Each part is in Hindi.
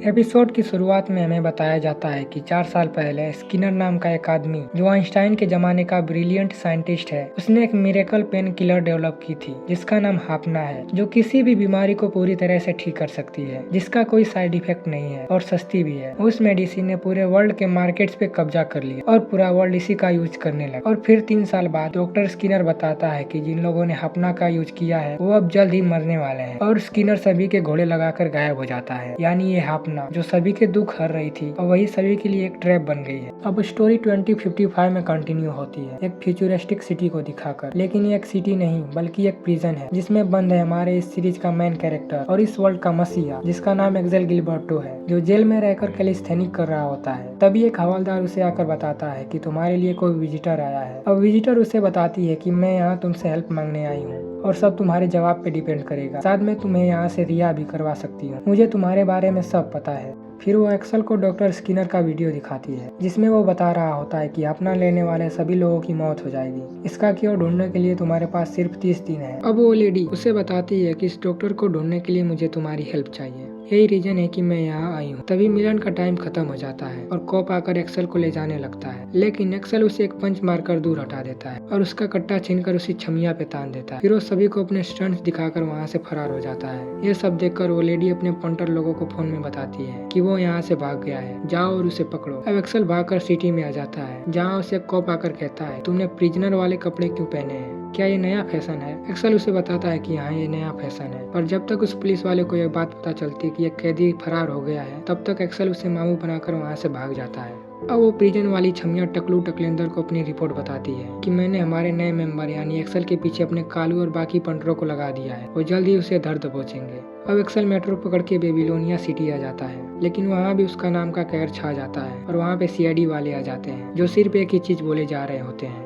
एपिसोड की शुरुआत में हमें बताया जाता है कि 4 साल पहले स्किनर नाम का एक आदमी जो आइंस्टाइन के जमाने का ब्रिलियंट साइंटिस्ट है, उसने एक मिरेकल पेन किलर डेवलप की थी जिसका नाम हापना है, जो किसी भी बीमारी को पूरी तरह से ठीक कर सकती है, जिसका कोई साइड इफेक्ट नहीं है और सस्ती भी है। उस मेडिसिन ने पूरे वर्ल्ड के मार्केट्स पे कब्जा कर लिया और पूरा वर्ल्ड इसी का यूज करने लगा। और फिर 3 साल बाद डॉक्टर स्किनर बताता है कि जिन लोगों ने हापना का यूज किया है वो अब जल्द ही मरने वाले हैं, और स्किनर सभी के घोड़े लगाकर गायब हो जाता है। यानी ये हापना जो सभी के दुख हर रही थी और वही सभी के लिए एक ट्रैप बन गई है। अब स्टोरी 2055 में कंटिन्यू होती है, एक फ्यूचरिस्टिक सिटी को दिखाकर। लेकिन ये एक सिटी नहीं बल्कि एक प्रिजन है जिसमें बंद है हमारे इस सीरीज का मेन कैरेक्टर और इस वर्ल्ड का मसीहा, जिसका नाम एक्सेल गिलबर्टो है, जो जेल में रहकर कैलिस्थेनिक कर रहा होता है। तभी एक हवलदार उसे आकर बताता है कि तुम्हारे लिए कोई विजिटर आया है। अब विजिटर उसे बताती है कि मैं यहाँ तुमसे हेल्प मांगने आई हूँ और सब तुम्हारे जवाब पे डिपेंड करेगा। साथ में तुम्हें यहाँ से रिहा भी करवा सकती हूँ, मुझे तुम्हारे बारे में सब पता है। फिर वो एक्सेल को डॉक्टर स्किनर का वीडियो दिखाती है जिसमें वो बता रहा होता है कि अपना लेने वाले सभी लोगों की मौत हो जाएगी। इसका क्योर ढूंढने के लिए तुम्हारे पास सिर्फ 30 दिन है। अब वो लेडी उसे बताती है कि इस डॉक्टर को ढूंढने के लिए मुझे तुम्हारी हेल्प चाहिए, यही रीजन है कि मैं यहाँ आई हूँ। तभी मिलन का टाइम खत्म हो जाता है और कॉप आकर एक्सेल को ले जाने लगता है, लेकिन एक्सेल उसे एक पंच मारकर दूर हटा देता है और उसका कट्टा छीनकर उसी छमिया पे तान देता है। फिर वो सभी को अपने स्टंट्स दिखाकर वहाँ से फरार हो जाता है। ये सब देखकर वो लेडी अपने पंटर लोगों को फोन में बताती है कि वो यहाँ से भाग गया है, जाओ और उसे पकड़ो। अब एक्सेल भागकर सिटी में आ जाता है जहाँ उसे कॉप आकर कहता है तुमने प्रिजनर वाले कपड़े क्यों पहने हैं, क्या ये नया फैशन है। एक्सेल उसे बताता है कि हाँ ये नया फैशन है, पर जब तक उस पुलिस वाले को यह बात पता चलती है कि यह कैदी फरार हो गया है तब तक एक्सेल उसे मामू बनाकर वहाँ से भाग जाता है। अब वो प्रिजन वाली छमिया टकलू टकलेंदर को अपनी रिपोर्ट बताती है कि मैंने हमारे नए मेंबर यानी एक्सेल के पीछे अपने कालू और बाकी पंटरों को लगा दिया है, वो जल्द ही उसे धर दबोचेंगे। अब एक्सेल मेट्रो पकड़ के बेबीलोनिया सिटी आ जाता है, लेकिन वहाँ भी उसका नाम का कहर छा जाता है और वहाँ पे सीआईडी वाले आ जाते हैं जो सिर्फ एक ही चीज बोले जा रहे होते हैं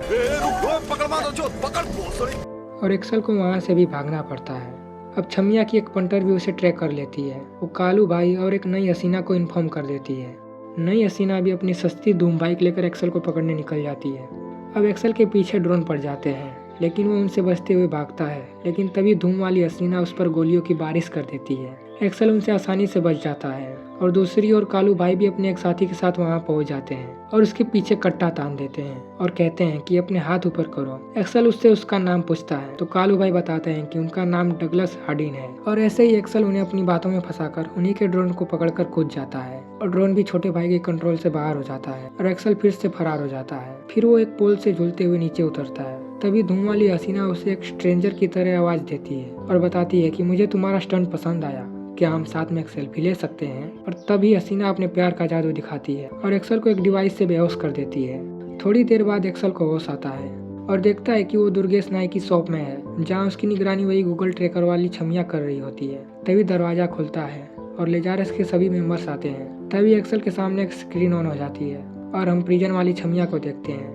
और एक्सेल को वहाँ से भी भागना पड़ता है। अब छमिया की एक पंटर भी उसे ट्रैक कर लेती है। वो कालू भाई और एक नई हसीना को इन्फॉर्म कर देती है। नई हसीना भी अपनी सस्ती धूम बाइक लेकर एक्सेल को पकड़ने निकल जाती है। अब एक्सेल के पीछे ड्रोन पड़ जाते हैं, लेकिन वो उनसे बचते हुए भागता है, लेकिन तभी धूम वाली हसीना उस पर गोलियों की बारिश कर देती है। एक्सेल उनसे आसानी से बच जाता है और दूसरी ओर कालू भाई भी अपने एक साथी के साथ वहां पहुंच जाते हैं और उसके पीछे कट्टा तान देते हैं और कहते हैं कि अपने हाथ ऊपर करो। एक्सेल उससे उसका नाम पूछता है तो कालू भाई बताते हैं कि उनका नाम डगलस हार्डिन है, और ऐसे ही एक्सेल उन्हें अपनी बातों में फंसाकर उन्हीं के ड्रोन को पकड़कर कूद जाता है और ड्रोन भी छोटे भाई के कंट्रोल से बाहर हो जाता है और एक्सेल फिर से फरार हो जाता है। फिर वो एक पोल से झूलते हुए नीचे उतरता है। तभी धूम वाली हसीना उसे एक स्ट्रेंजर की तरह आवाज देती है और बताती है कि मुझे तुम्हारा स्टंट पसंद आया, क्या हम साथ में एक सेल्फी ले सकते हैं। और तभी हसीना अपने प्यार का जादू दिखाती है और एक्सेल को एक डिवाइस से बेहोश कर देती है। थोड़ी देर बाद एक्सेल को होश आता है और देखता है कि वो दुर्गेश नाई की शॉप में है जहाँ उसकी निगरानी वही गूगल ट्रैकर वाली छमिया कर रही होती है। तभी दरवाजा खुलता है और लेजारस के सभी मेंबर्स आते हैं। तभी एक्सेल के सामने एक स्क्रीन ऑन हो जाती है और हम प्रिजन वाली छमिया को देखते हैं।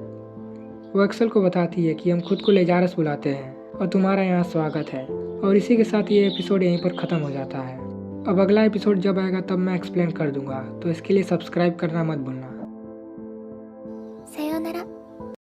वो एक्सेल को बताती है कि हम खुद को लेजारस बुलाते हैं और तुम्हारा यहाँ स्वागत है। और इसी के साथ ये एपिसोड यहीं पर ख़त्म हो जाता है। अब अगला एपिसोड जब आएगा तब मैं एक्सप्लेन कर दूंगा, तो इसके लिए सब्सक्राइब करना मत भूलना।